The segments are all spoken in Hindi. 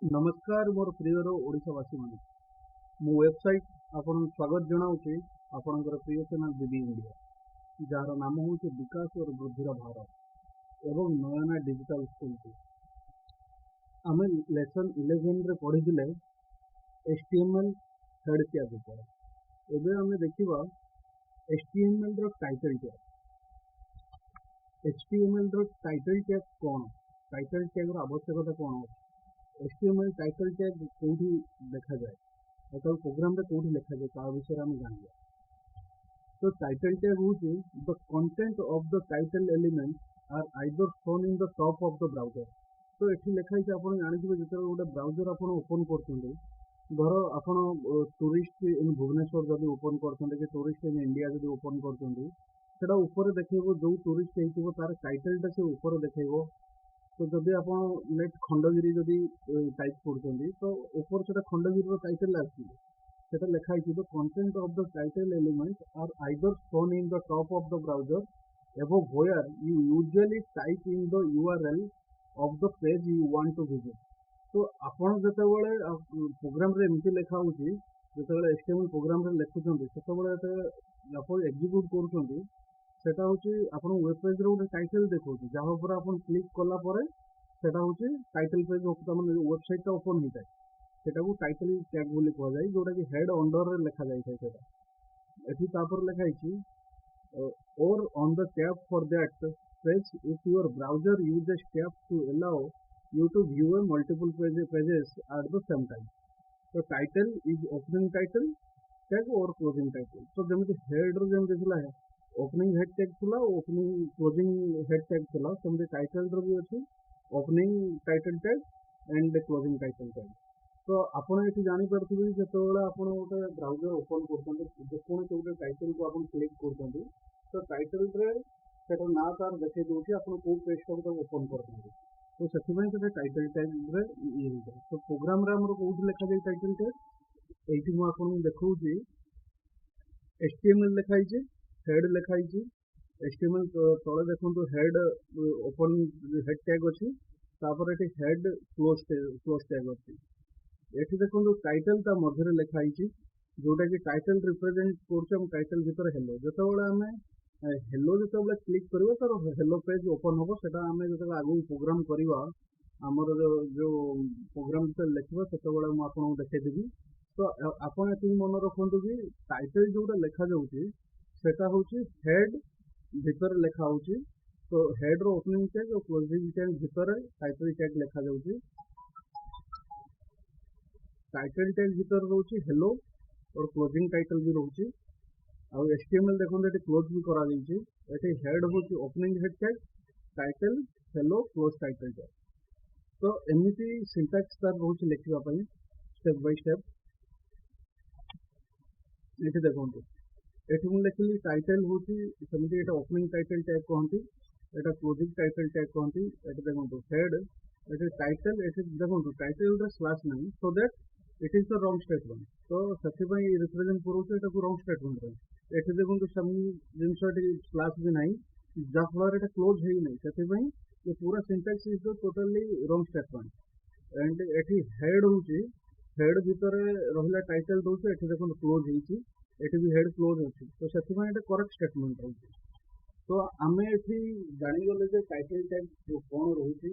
नमस्कार मोर प्रियर ओडिशावासी माने मो वेबसाइट आपन स्वागत जनाऊँगी आपणकर प्रिय चैनल बीबी इंडिया जार नाम हूँ विकास और वृद्धिर भारत एवं नयना डिजिटल स्कूल की आम लेसन 11 रे पढ़ी HTML हेड टैग ऊपर एबे आम देखा HTML रो टाइटल टैग HTML रो टाइटल टैग कौन टाइटल टैग रो आवश्यकता कौन HTML टाइटल टैग कौटी देखा जाए और प्रोग्राम रे कौटी लिखा जाए ता विषय में जानिया। तो टाइटल टैग हूँ the content of the title element are either shown in the top of the browser. तो ये लिखाई आप जानते जो गोटे ब्राउजर आप ओपन कर धर आप टूरिस्ट इन भुवनेश्वर जब ओपन कर टूरिस्ट इन इंडिया जब ओपन कर ऊपर देखो जो टूरिस्ट हो तार टाइटलटा से ऊपर देखो। तो जब आप नेट खंडगिरी जदि टाइप कर तो ऊपर से खंडगिरी टाइटल आसा लिखाई the content of the title element are either shown in the top of the browser above where you usually type in the URL of the page you want to visit. तो आपन जतबेले प्रोग्राम रे एमती लिखा होची जतबेले HTML प्रोग्राम रे लिखुछन सेतबेले आप एग्जीक्यूट करूछन सेटा होची आपन वेब पेज रो टाइटल देखौची जहाँ पर आपन क्लिक कला परे सेटा होची टाइटल पेज माने वेबसाइट टा ओपन होता है सेटा को टाइटल टैग बोली कह जाय जोटा कि हेड अंडर रे लिखा जाय सेटा एठी तापर लिखाई छी और on the tab for that page if your browser uses tab to allow you to view a multiple pages at the same time. तो title is opening title tag और क्लोजिंग टाइटल। तो जमी हेड रो जमी दिखला है ओपनिंग हेड टैग थला ओपनिंग क्लोजिंग हेड टैग थला सेमते टाइटल रो भी अछि opening title tag and closing title tag. तो आपण एठी जानि परथिबे जेतोला आपण गोटे ब्राउजर ओपन करछन जेकोन गोटे टाइटल को आपण क्लिक करछन तो टाइटल रे सेटा ना तार देखै दोछि आपण को पेज को ओपन करछन तो सेथिबे सेटा टाइटल टैग रे ये हो जाय। तो प्रोग्राम रे हमर कोउठ लिखा जाय टाइटल टैग एठी मु आपण देखौछि HTML लिखाई छै हेड लिखाई HTML तले देखो हेड ओपन हेड टैग अच्छी हेड क्लोज टैग अच्छी ये देखो टाइटल ता मध्य लिखाई जोटा कि टाइटल रिप्रेजेंट कर टाइटल भीतर हेलो जितेबाला आम हेलो जो क्लिक कर तार हेलो पेज ओपन हम से जो आगे प्रोग्राम करवा आमर जो प्रोग्राम जो लिखा से आपको देखदेवी। तो आपड़ ये मन रखु कि टाइटल जोटा लिखा जाऊँगी सेटा होची हेड भीतर लिखा होची। तो हेड रो ओपनिंग टैग और क्लोजिंग टैग भीतर टाइटल टैग लिखा जाऊँगी। टाइटल टैग भीतर रोची हेलो और क्लोजिंग टाइटल भी रोची आ HTML देखो ये क्लोज भी करा जाइए ये हेड होची opening head tag title hello close title tag. तो एमती सिंटैक्स तार रोची लिखा स्टेप बाय स्टेप ये देखो ये मुझे लिखली टाइटल हूँ सेमती ये ओपनिंग टाइटल टैग कहती यहाँ क्लोजिंग टाइटल टैग कहती ये देखो हेड ये टाइटल ये देखो टाइटल स्लैश नहीं so that it is the wrong statement. तो से रिप्रेजेंट करूँ रॉन्ग स्टेटमेंट ये देखो जिनस स्लैश भी नहीं जहाँफल ये क्लोज है नहीं से ये पूरा syntax is the totally wrong statement and ये हेड हूँ हेड भीतर रहा टाइटल रोचे ये देखो क्लोज होती ये भी हेड क्लोज अच्छी तो से करेक्ट स्टेटमेंट रोचे। तो आम ये जानीगले टाइटल टैग कौन रोचे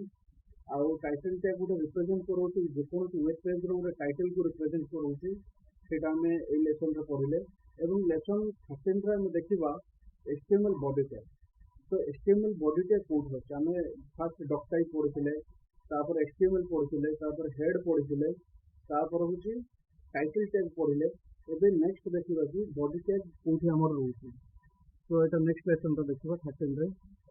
आउ टाइटल टैग गोटे रिप्रेजेंट करोचे जेकोसी वेब पेज रोटे टाइटल को रिप्रेजेंट करोचे सेटा आम ए लेसन रे पढ़ले एवं लेसन 13 रे आम देखा HTML बॉडी टैग। तो HTML बॉडी टैग कौट अच्छे आम फास्ट डॉक टाइप पढ़ी तापर HTML पढ़ी हेड पढ़ी तापर हूँ टाइटल टैग पढ़ले एवं नेक्स्ट देखा कि बॉडी टैग कौटी आमर रोचे। तो ये नेक्स्ट लेसन देखा 13 रे।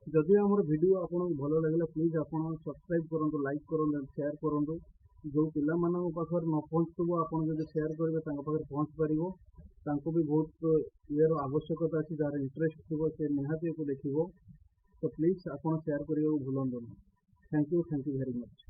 जदि आम वीडियो आपको भल लगे प्लीज आप सब्सक्राइब करूँ लाइक करूँ शेयर करूँ जो पिला पाखे न पहुँचुव आप शेयर करेंगे पाखे पहुँच पार भी बहुत ये आवश्यकता अच्छी जार इंटरेस्ट थी से निहाती को देखो। तो प्लीज आप शेयर करने भूलु। Thank you very much.